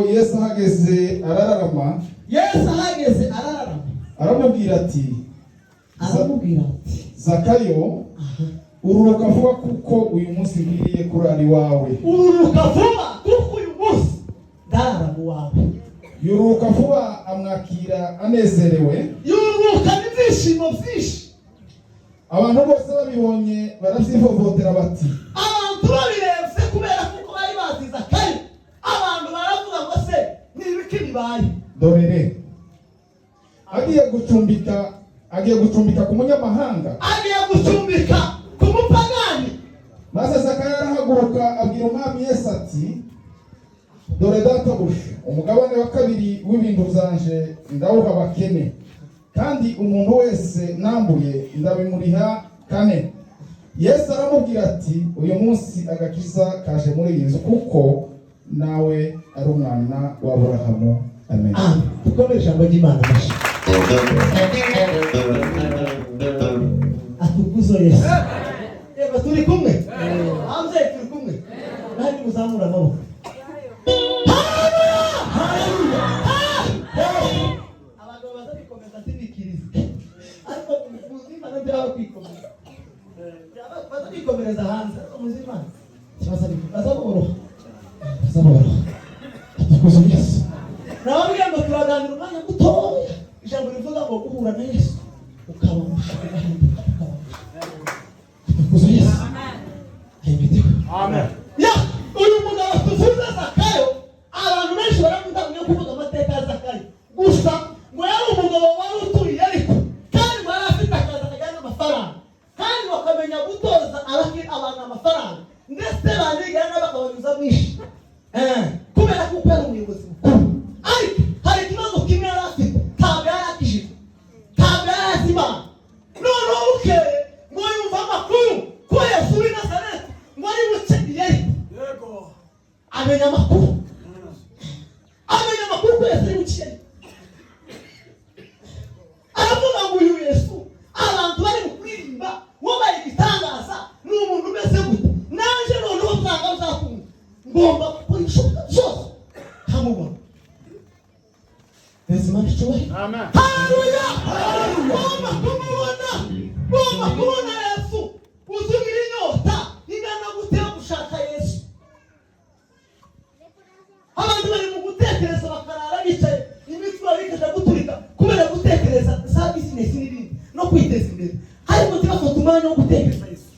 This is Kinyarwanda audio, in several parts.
Yesu ahageze arararama. Aramubwira ati Zakayo, ururuka vuba kuko uyu munsi ngiriye kurara iwawe. Yururuka vuba amwakira anezerewe. Abantu bose babibonye baravyivovotera bati, abantu babirevye kubera kuko bari bazi Zakayo. Abantu baravuga ngo se nibiki bibaye. Dorere agiye gucumbika ku munyamahanga, agiye gucumbika ku mupagani. Maze Zakayo arahaguruka abwira umwami Yesu ati, dore databuja, umugabane wa kabiri w'ibintu byanje ndawuha abakene, kandi umuntu wese nambuye ndabimuriha kane. Yesu aramubwira ati, uyu munsi agakiza kaje muri iyi nzu kuko nawe ari umwana wa Aburahamu. Amen. Dukomeje ijambo ry'Imana mashi. Atukuzo Yesu. Eba turi kumwe. Amze turi kumwe. Nani muzamura amaboko. Haleluya. Abagabo bazabikomeza tibikiriza. Ariko muzima nabyaho kwikomeza. Bazabikomereza hanze muzima. Bazaboroha. Atukuzo Yesu. Nababwiye ngo turaganira umwanya mutoya. Ijambo rivuga ngo guhura na Yesu ukaba mushaka hinduka ukaba. Atukuzo Yesu. Amen. Ya, uyu mugabo tuvuze Zakayo, abantu benshi baramutamye kuvuga amateka ya Zakayo. Gusa ngo yari umugabo wari uturiye ariko kandi wari afite akazi kajyana amafaranga. Kandi bakamenya gutoza abantu amafaranga. Ndetse banigana bakabanyuza mwishi. Kubera ko kwera umuyobozi mukuru. Ariko hari ikibazo kimwe yari afite. Ntabwo yari akijijwe. Ntabwo yari azi Imana. Noneho bukeye ngo yumva amakuru ko Yesu w'i Nazareti ngo ari buce Yeriko. Yego. Amenya amakuru ko Yesu ari buce Yeriko. Aravuga ngo uyu Yesu abantu bari mu kuririmba wabaye igitangaza ni umuntu umeze gute. Naje noneho usanga uzakunda. Ngomba gukora ibishoboka byose nkamubona. Imana icyubahiro. Amen. Haleluya. Ngomba kumubona Yesu. Uzugira inyota ingana gute yo gushaka Yesu. Abantu bari mu gutekereza bakarara bicaye imitwe babikaje guturika kubera gutekereza za business n'ibindi no kwiteza imbere. Ariko ntibafata umwanya wo gutekereza Yesu.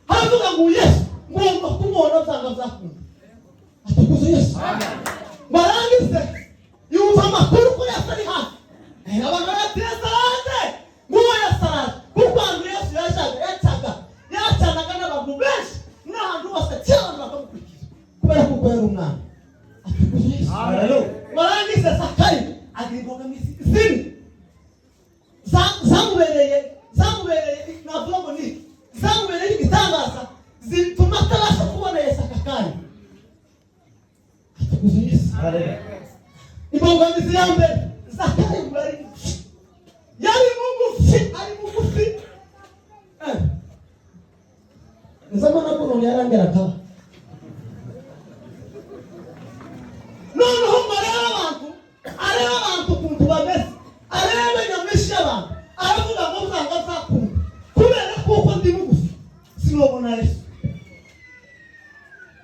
Haravuga ngo Yesu ngomba kumubona byanga byakunda. Atukuzo Yesu. Amen. Barangize yumva amakuru ko Yesu ari hafi. Abantu barateza hanze nguwo Yesu araje. Kuko abantu Yesu yacanaga n'abantu benshi n'ahantu hose cyane bakamukurikira kubera ko yari umwana. Atukuzo Yesu. Amen. Barangize Zakayo agira imbogamizi zimwe zamubereye navuga ngo ni zamubereye igitangaza zituma atabasha kubona Yesu aka kanya. Atukuzo Yesu. Amen. Imbogamizi ya mbere Zakayo yari mugufi. Nzamana kuno yarangera kaba. Noneho areba abantu kuntu bameze. Areba nyamishi abantu. Aravuga ngo uzanga zakunda. Kubera kuko ndi mugufi. Sinobona Yesu.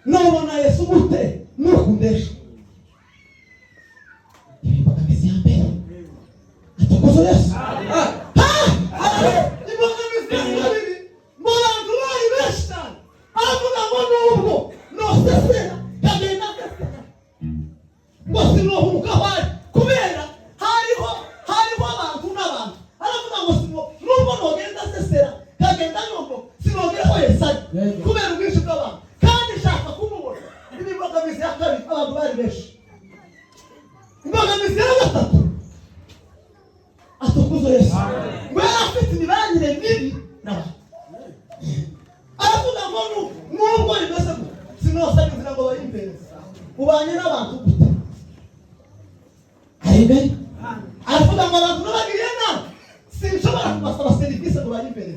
Nobona Yesu gute? Nukundesha. Imbogamizi ya mbere. Atukuzo Yesu. Imbogamizi ya kabiri. Murantu bari benshi cyane. Aravuga ngo nubwo nosesera kagenda keseka. Ngo sinohuka hari kubera hariho abantu n'abantu. Aravuga ngo nubwo nogenda sesera kagenda nyombo sinogeraho Yesu kubera ubwinshi bw'abantu. Kandi shaka kumubona. Imbogamizi ya kabiri abantu bari benshi. Imbogamizi ya gatatu. Atukuzo Yesu. Ngo afite imibanire mibi n'abantu. Aravuga ngo nubwo rimeze gute sinosaba inzira ngo bayimbere. Ubanye n'abantu gute? Amen. Aravuga ngo abantu n'abagiriye nabi sinshobora kubasaba serivisi ngo bayimbere.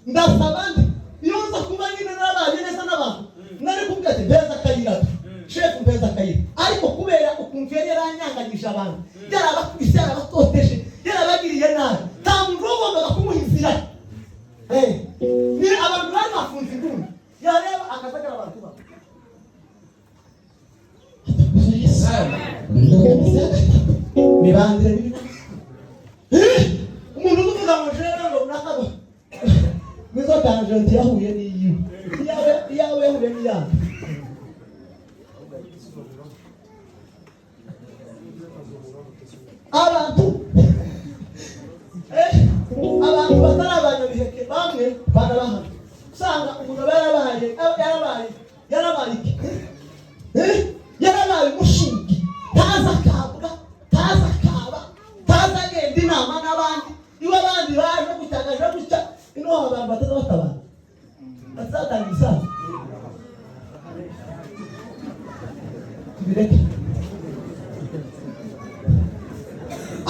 Ndasaba ndi iyo nza kuba nyine n'abanye neza n'abantu nari kubwira ati mbeza akayira chef mbeza akayira. Ariko kubera ukuntu umuntu yari yaranyanganyije abantu, yarabakubise, yarabatoteje, yarabagiriye nabi, nta muntu wagombaga kumuha inzira. Ni abantu bari bafunze inguni, yareba akazagara abantu babo. Mibandire bibina umuntu uvuga ngo jera ngo nakaba nizo kanje ntiyahuye n'iyiwe yawe yahuye n'iyanga. Abantu batarabanyabiheke bamwe barabahana usanga umuntu yarabaye umushingi, taza kabwa, taza kaba, taza agenda inama n'abandi, iwe abandi baje gutagaje gutya, ino abantu bataza batabana bazatanga ibisaza tubireke.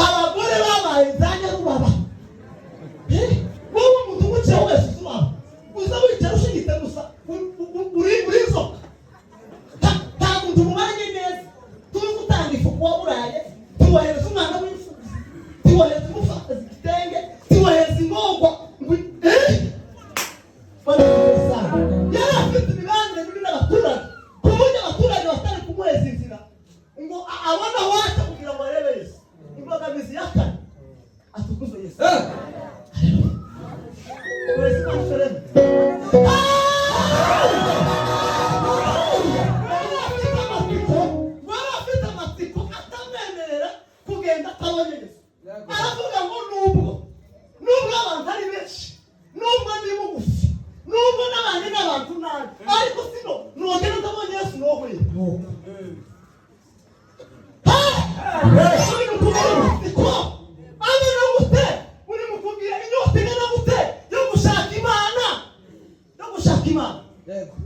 Abagore babaye zanya rubaba, wowe umuntu umuciye wese uzubaba uza wicara ushigite gusa uri inzoka, nta muntu mubanye neza. Tuzi gutanga ifuku waburaye, tiwohereza umwana w'imfubyi, tiwohereza umufatazi igitenge, tiwohereza ingogwa yari afite imibanire mibi n'abaturage ku buryo abaturage batari kumuheza inzira ngo abone aho aca kugira ngo arebe Yesu. Imbogamizi ya kane, atukuzwe Yesu. Afite amatsiko atamwemerera kugenda atabonye Yesu. Aravuga ngo nubwo abantu ari benshi, nubwo ndi mugufi, nubwo n'abandi n'abantu nabi, ariko sino nogera utabonye Yesu nohuye.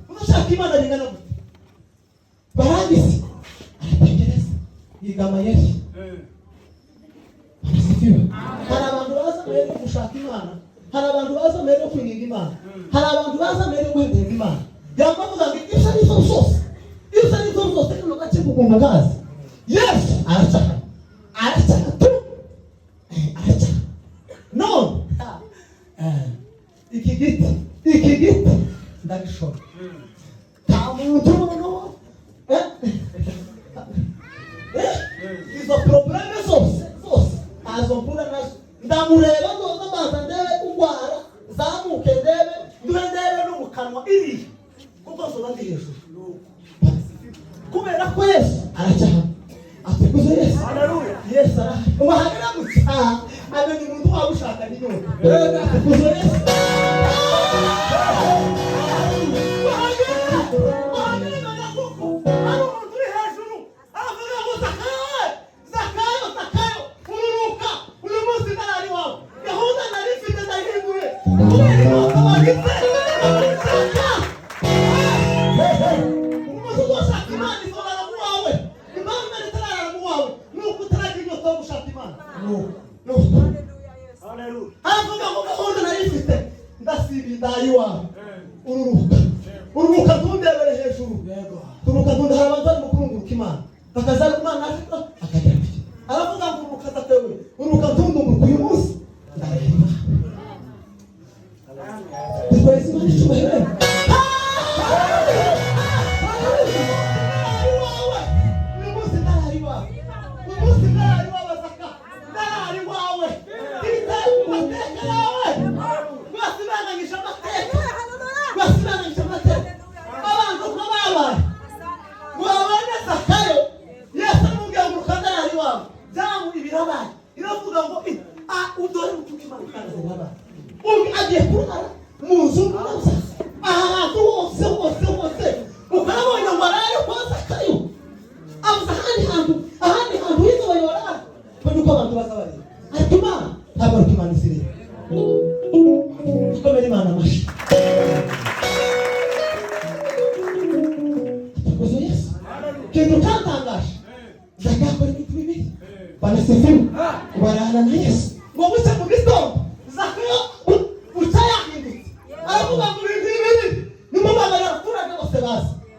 Udashaka Imana bingana gute? Barangise aratekereza yigama Yesu. Hari abantu baza mbere yo gushaka Imana, hari abantu baza mbere yo kwinginga Imana, hari abantu baza mbere yo guhindura Imana. Yamavuga ngo ibyo ari zo zose kino gace kuguma gazi. Yesu aracaka tu aracaka none iki giti ndabishobora. Nta muntu no izo probleme zose azo mpura nazo ndamureba nzoza mbanza ndebe kugwara zamuke ndebe no mu kanwa iri kuko nzoza ndi hejuru kubera ko Yesu aracyaha. Atukuze Yesu. Haleluya. Yesu arahari. Ubahagera gutya abeni umuntu waba ushaka n'inyota. Atukuze Yesu. Ururuka tundebere hejuru. Turuka tunda habanza mukurunguruka Imana. Bakaza Imana akajya biki. Aravuga ngo ururuka tatewe. Ururuka tundumuka uyu munsi. Ndareba. Twese Imana ishubahire.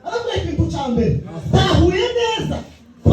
Aravuga ikintu cya mbere, tahuye neza ko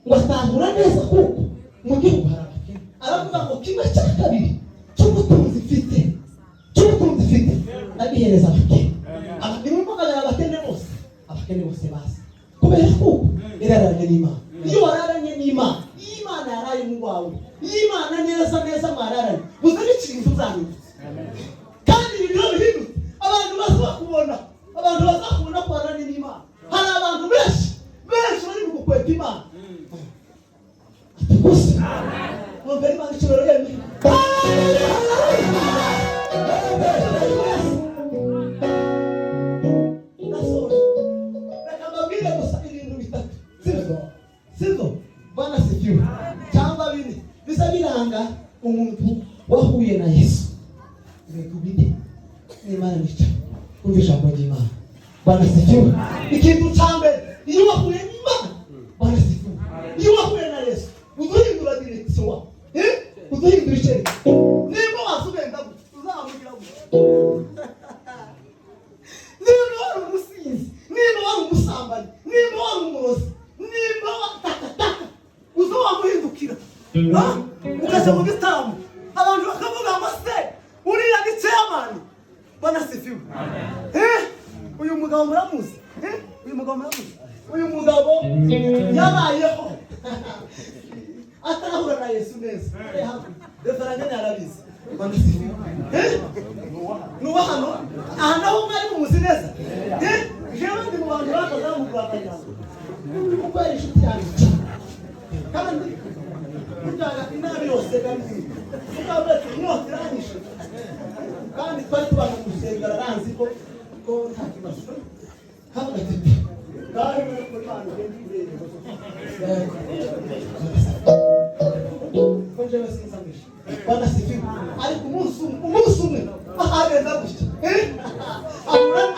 ngo atahura neza kuko mu gihugu hari abakene. Aravuga ngo kimwe cya kabiri cy'ubutunzi mfite ndabihereza abakene. Abakene mvuga abakene bose bazi kubera ko iraranye n'Imana. Iyo wararanye n'Imana, Imana yaraye mu wawe, Imana neza mararanye buze n'ikintu uzanyuze. Kandi ibyo bihindutse abantu bazakubona ko wararanye n'Imana. Hari abantu benshi bari mu gukweta Imana. Gusa mwumvira Imana icyubahiro yemeye. Reka mbabwire gusa ibintu bitatu sibyo Bwana sifiwe cyangwa bine bisa biranga umuntu wahuye na Yesu. Ibintu bine n'Imana nica kumva ijambo ry'Imana. Bwana sifiwe. Ikintu cya mbere iyo wahuye n'Imana, Bwana sifiwe, iyo wahuye na Yesu uzuhindura direkisiyo wawe, uzuhindura icyerekezo. Niba wasubenda uzamugira niba wari umusinzi, niba wari umusambanyi, niba wari umurozi, niba watakataka uzo wamuhindukira ukaja mu gitambo abantu bakavuga ngo se uriya ni chairman. Bwana sifiwe. Uyu mugabo muramuzi? Uyu mugabo yabayeho atarahura na Yesu neza. Referangene arabizi. Bwana sifiwe. Nuwa hano aha naho mwari mumuzi neza. Jewe ndi mu bantu bakazamugwakanya. Kuko ari inshuti yanjye. Kandi mutaga inabi yose kandi ukabetse inyota iranyishe. Kandi twari tubana gusengera ranzi ko nta kibazo. Haba gatete. Kandi muri Imana ngende ko jewe sinzamisha. Bwana sifiwe. Ariko umunsi umwe ahagenda gutya.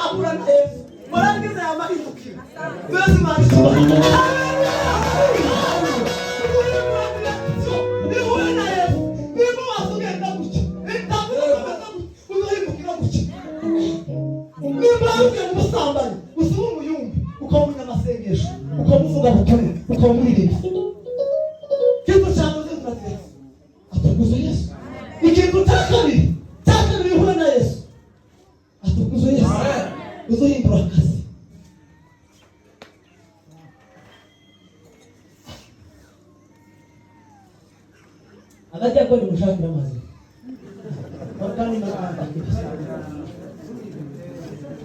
Abura na Yesu. Mwarangiza yamahindukira. Twese Imana icyubahiro. Umusambani usubira umuyumbi ukamunya amasengesho ukamuvuga butumwa ukamuririmba. Ikintu cya mbere turateza atukuza Yesu. Ikintu cya kabiri uhure na Yesu atukuza Yesu. Uzohindura akazi. Agajya ko ni mushakira amazi bakani nakanda.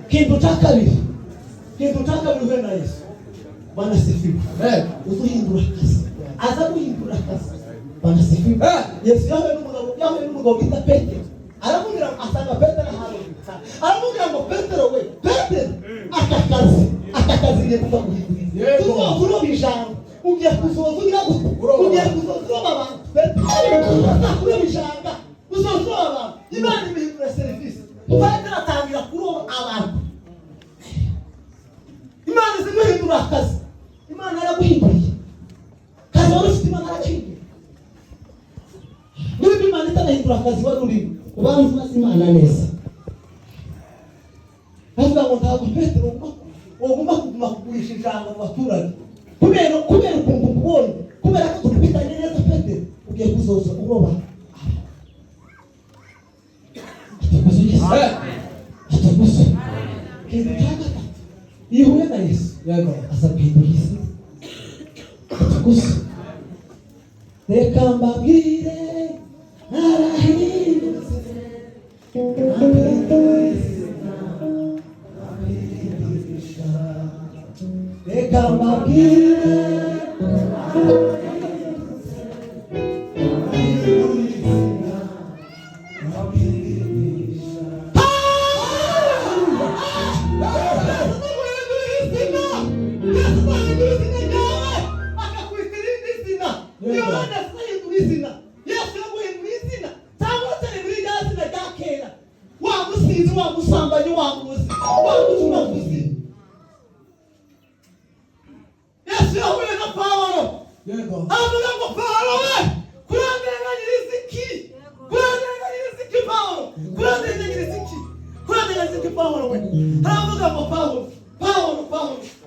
Kintu cha kabiri uhure na Yesu. Bwana sifiwe. Uzohindura akazi. Aza guhindura akazi. Bwana sifiwe. Yesu yawe n'umugabo bita Petero. Aramubwira asanga Petero hano. Aramubwira ngo Petero akakazi ngiye kuva guhindura. Tuzovuga bijambo. Ugiye kuzovugira gute? Ugiye kuzovuga abantu. Petero atakure bijanga. Uzovuga abantu. Imana ibihindura service. Petero atangira kuroba abantu. Imana ziguhindura akazi. Imana yaraguhinduriye. Kazi wari ufite Imana yaraguhinduriye. Niba Imana itanahindura akazi wari urimo, ubanza uzi Imana neza. Avuga ngo ntabwo Petero ugomba kuguma kugurisha ijambo mu baturage. Kubera ukuntu kubonye, kubera ko tukubitanye neza Petero, ugiye kuzoza uroba. Atukuza Yesu. Atukuza. Kintu cya gatatu iyo uhuye na Yesu aza guhindura isi. Atukuza. Reka mbabwire narahindutse. Reka mbabwire wamusambanyi wamuzi wamuzi. Yesu yahuye na Paulo. Avuga ngo Paulo we kurandenganya riziki. Paulo. Kurandenganya riziki Paulo we. Avuga ngo Paulo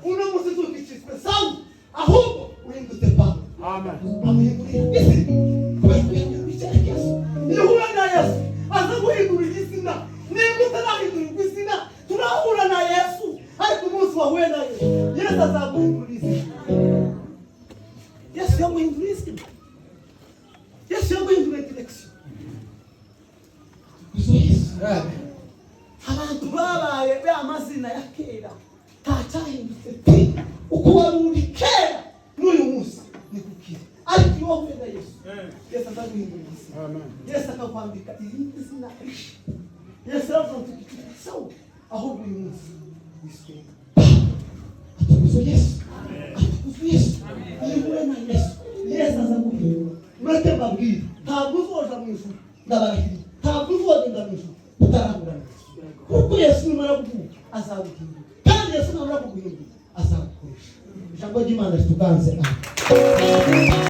uno musituki cyiswe sawu ahubwo uhindutse Paulo. amuhindurira izina kubera guhindura icyerekezo. Iyo uhura na Yesu aza guhindura izina. Niba utarahindurirwa izina turahura na Yesu, ariko umunsi wahuye na Yesu Yesu azaguhindura izina. Yesu yamuhindura izina. Yesu yamuhindura direkisiyo. Abantu babaye amazina ya kera ntacyahindutse pe. Uko wari uri kera n'uyu munsi ni kukiri, ariko iyo wahuye na Yesu Yesu azaguhindura izina. Yesu akakwambika irindi zina rishya. Yesu aravuga ngo tukikiri sawa, ahubwo uyu munsi wiswe atukuzwe Yesu, atukuzwe Yesu. Iyo uhuye na Yesu Yesu azaguhindura. Mureke mbabwire, ntabwo uzoja mu ijuru, ndabarahira, ntabwo uzogenda mu ijuru utarahura na Yesu, kuko Yesu nimara kuguha azaguhindura, kandi Yesu namara kuguhindura azagukoresha. Ijambo ry'Imana rituganze.